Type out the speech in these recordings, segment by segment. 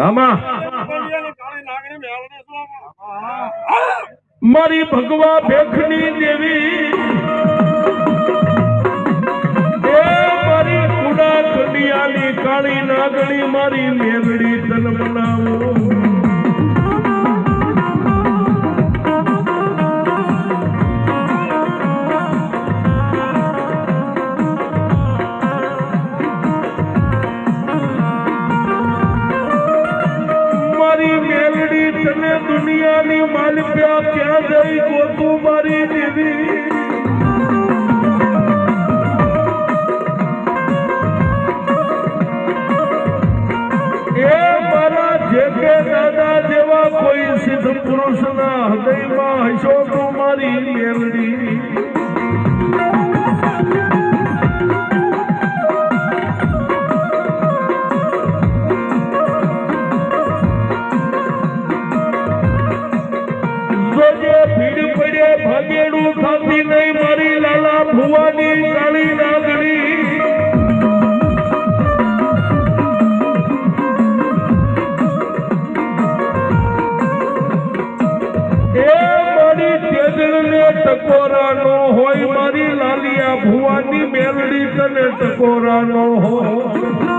આમાં મારી ભગવા ભેખની દેવી એ મારી કુડા કડિયાની કાળી નાગણી મારી મેલડી તન મનાવો દુનિયાની માલિક્યા ક્યાં જઈ ગોતું મારી દેવી એ મારા જે કે દાદા જેવા કોઈ સિદ્ધ પુરુષના હૃદયમાં હશો તો મારી મેલડી ભાગેડું ખાતી નહીં મારી લાલા ભુવાની કાળી નાગણી એ મારી તેજને ટકોરા નો હોય મારી લાલિયા ભુવાની મેલડી તને ટકોરા નો હોય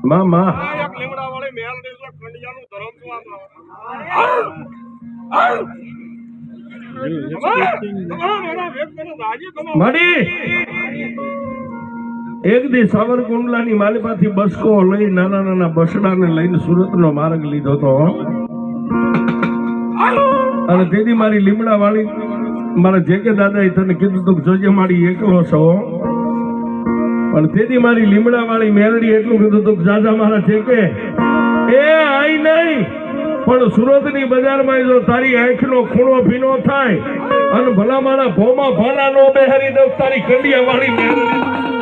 મામા એક લીમડા વાળી મેલ દેજો કંડિયાનું ધરમ તો મડી એક દી સાવરકુંડલાની માલિપાથી બસકો લઈ નાના નાના બસડાને લઈને સુરતનો માર્ગ લીધો તો અને તેથી મારી લીમડા વાળી મારા જે કે દાદાએ તને કીધું તો જોજે મારી એકલો છો પણ તેથી મારી લીમડા વાળી મેલડી એટલું કીધું તો જાજા મારા છે કે એ આઈ નહીં પણ સુરતની બજારમાં જો તારી આંખનો ખૂણો ભીનો થાય અને ભલા મારા ભોમાં ભાલા નો બેહારી દઉં તારી કંડિયા વાળી મેલડી